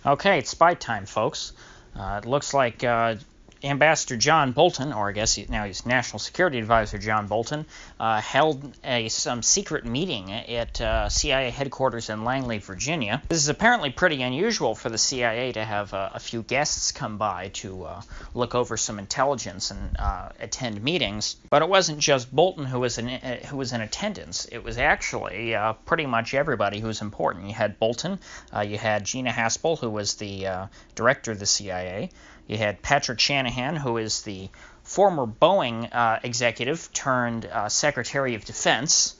Okay, it's spy time, folks. It looks like Ambassador John Bolton, or I guess now he's National Security Advisor John Bolton, held some secret meeting at CIA headquarters in Langley, Virginia. This is apparently pretty unusual for the CIA to have a few guests come by to look over some intelligence and attend meetings. But it wasn't just Bolton who was in attendance. It was actually pretty much everybody who's important. You had Bolton, you had Gina Haspel, who was the director of the CIA. You had Patrick Shanahan, who is the former Boeing executive turned Secretary of Defense.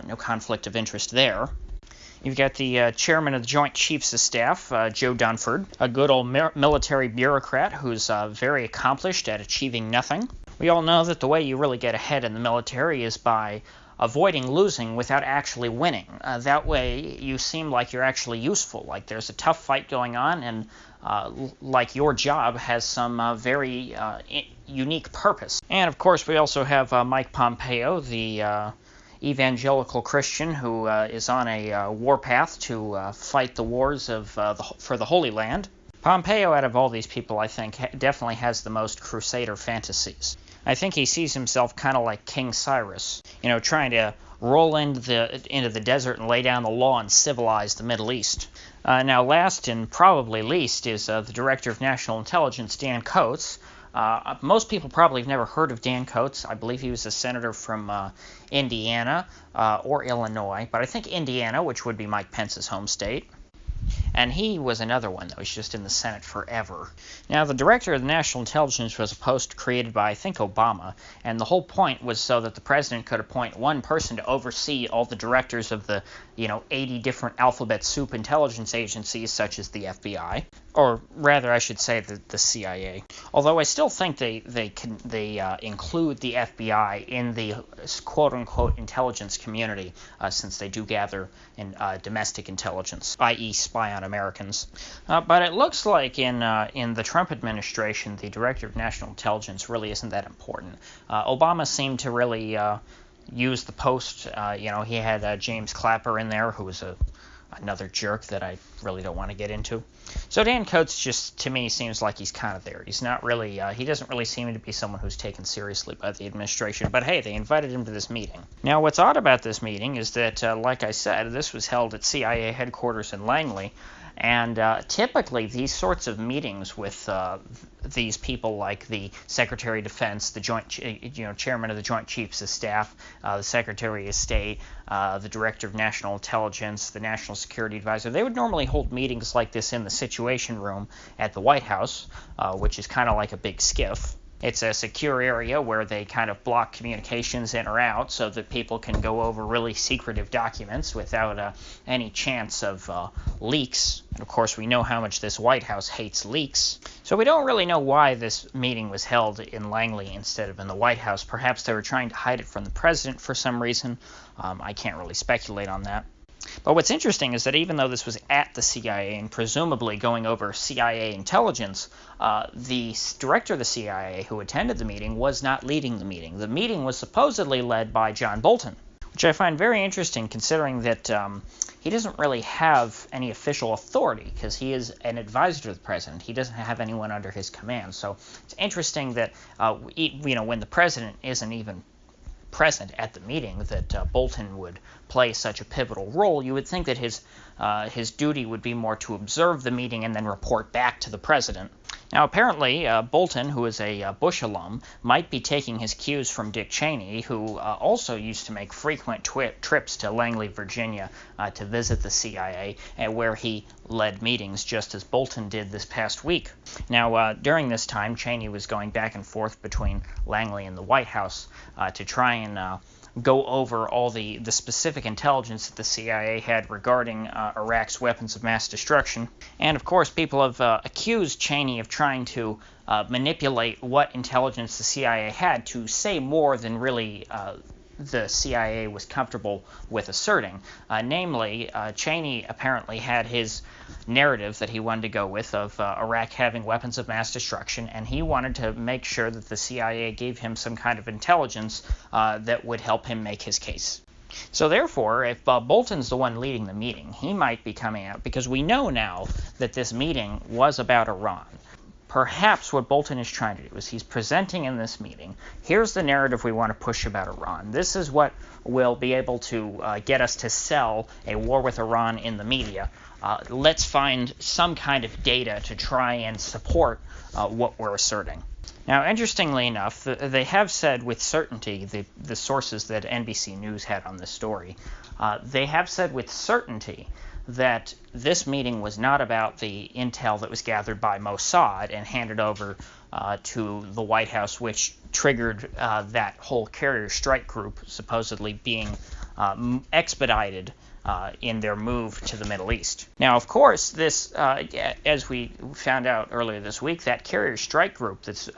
No conflict of interest there. You've got the chairman of the Joint Chiefs of Staff, Joe Dunford, a good old military bureaucrat who's very accomplished at achieving nothing. We all know that the way you really get ahead in the military is by avoiding losing without actually winning. That way you seem like you're actually useful, like there's a tough fight going on, and like your job has some very unique purpose. And of course we also have Mike Pompeo, the evangelical Christian who is on a warpath to fight the wars of for the Holy Land. Pompeo, out of all these people, I think definitely has the most crusader fantasies. I think he sees himself kind of like King Cyrus, you know, trying to roll into the desert and lay down the law and civilize the Middle East. Now, last and probably least is the Director of National Intelligence, Dan Coats. Most people probably have never heard of Dan Coats. I believe he was a senator from Indiana or Illinois, but I think Indiana, which would be Mike Pence's home state. And he was another one that was just in the Senate forever. Now, the Director of the National Intelligence was a post created by, I think, Obama, and the whole point was so that the president could appoint one person to oversee all the directors of the, 80 different alphabet soup intelligence agencies, such as the FBI. Or rather, I should say the CIA. Although I still think they include the FBI in the quote-unquote intelligence community, since they do gather in domestic intelligence, i.e. spy on Americans. But it looks like in the Trump administration, the Director of National Intelligence really isn't that important. Obama seemed to really use the post. He had James Clapper in there, who was another jerk that I really don't want to get into. So Dan Coats just, to me, seems like he's kind of there. He's not really, he doesn't really seem to be someone who's taken seriously by the administration. But hey, they invited him to this meeting. Now, what's odd about this meeting is that, like I said, this was held at CIA headquarters in Langley. And typically, these sorts of meetings with these people, like the Secretary of Defense, the Chairman of the Joint Chiefs of Staff, the Secretary of State, the Director of National Intelligence, the National Security Advisor, they would normally hold meetings like this in the Situation Room at the White House, which is kind of like a big skiff. It's a secure area where they kind of block communications in or out so that people can go over really secretive documents without any chance of leaks. And of course, we know how much this White House hates leaks. So we don't really know why this meeting was held in Langley instead of in the White House. Perhaps they were trying to hide it from the president for some reason. I can't really speculate on that. But what's interesting is that even though this was at the CIA and presumably going over CIA intelligence, the director of the CIA who attended the meeting was not leading the meeting. The meeting was supposedly led by John Bolton, which I find very interesting considering that he doesn't really have any official authority because he is an advisor to the president. He doesn't have anyone under his command. So it's interesting that, when the president isn't even present at the meeting, that Bolton would play such a pivotal role. You would think that his duty would be more to observe the meeting and then report back to the president. Now, apparently, Bolton, who is a Bush alum, might be taking his cues from Dick Cheney, who also used to make frequent trips to Langley, Virginia, to visit the CIA, where he led meetings just as Bolton did this past week. Now, during this time, Cheney was going back and forth between Langley and the White House to try and go over all the specific intelligence that the CIA had regarding Iraq's weapons of mass destruction. And, of course, people have accused Cheney of trying to manipulate what intelligence the CIA had to say more than really the CIA was comfortable with asserting. Namely, Cheney apparently had his narrative that he wanted to go with of Iraq having weapons of mass destruction, and he wanted to make sure that the CIA gave him some kind of intelligence that would help him make his case. So therefore, if Bolton's the one leading the meeting, he might be coming out, because we know now that this meeting was about Iran. Perhaps what Bolton is trying to do is he's presenting in this meeting, here's the narrative we want to push about Iran. This is what will be able to get us to sell a war with Iran in the media. Let's find some kind of data to try and support what we're asserting. Now, interestingly enough, they have said with certainty, the sources that NBC News had on this story, they have said with certainty that this meeting was not about the intel that was gathered by Mossad and handed over to the White House, which triggered that whole carrier strike group supposedly being expedited in their move to the Middle East. Now, of course, this, as we found out earlier this week, that carrier strike group that's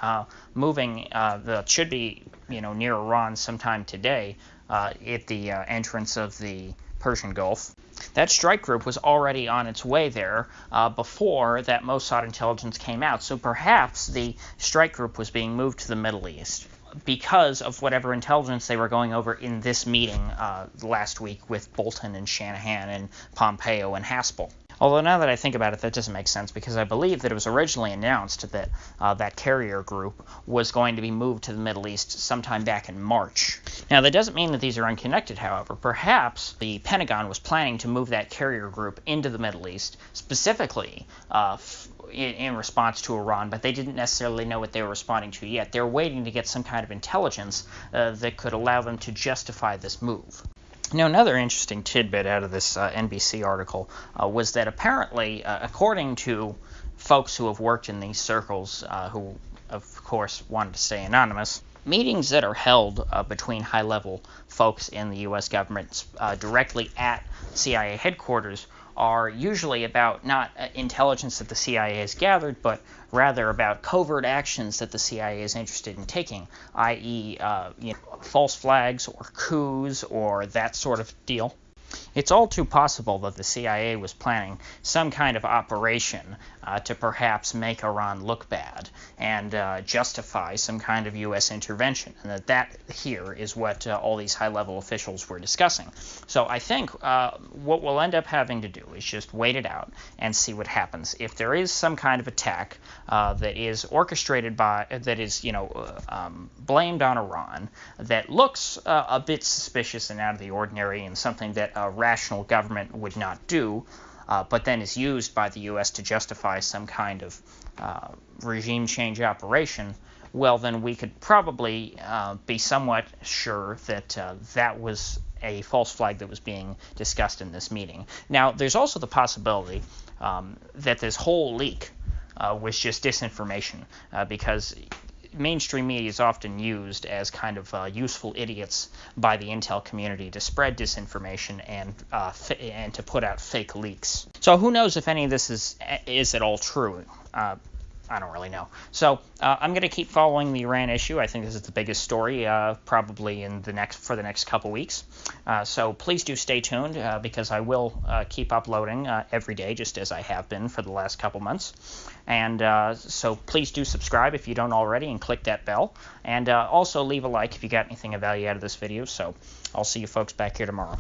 moving, that should be, near Iran sometime today, at the entrance of the Persian Gulf. That strike group was already on its way there before that Mossad intelligence came out. So perhaps the strike group was being moved to the Middle East because of whatever intelligence they were going over in this meeting last week with Bolton and Shanahan and Pompeo and Haspel. Although now that I think about it, that doesn't make sense, because I believe that it was originally announced that that carrier group was going to be moved to the Middle East sometime back in March. Now, that doesn't mean that these are unconnected, however. Perhaps the Pentagon was planning to move that carrier group into the Middle East, specifically in response to Iran, but they didn't necessarily know what they were responding to yet. They're waiting to get some kind of intelligence that could allow them to justify this move. Now, another interesting tidbit out of this NBC article was that apparently, according to folks who have worked in these circles, who, of course, wanted to stay anonymous, meetings that are held between high-level folks in the U.S. government directly at CIA headquarters are usually about not intelligence that the CIA has gathered, but rather about covert actions that the CIA is interested in taking, i.e., false flags or coups or that sort of deal. It's all too possible that the CIA was planning some kind of operation to perhaps make Iran look bad and justify some kind of U.S. intervention, and that here is what all these high-level officials were discussing. So I think what we'll end up having to do is just wait it out and see what happens. If there is some kind of attack that is orchestrated by, that is, blamed on Iran, that looks a bit suspicious and out of the ordinary and something that a rational government would not do, but then is used by the U.S. to justify some kind of regime change operation, well, then we could probably be somewhat sure that that was a false flag that was being discussed in this meeting. Now, there's also the possibility that this whole leak was just disinformation, because mainstream media is often used as kind of useful idiots by the intel community to spread disinformation and to put out fake leaks. So who knows if any of this is at all true? I don't really know. So I'm going to keep following the Iran issue. I think this is the biggest story probably for the next couple weeks. So please do stay tuned because I will keep uploading every day, just as I have been for the last couple months. And so please do subscribe if you don't already and click that bell. And also leave a like if you got anything of value out of this video. So I'll see you folks back here tomorrow.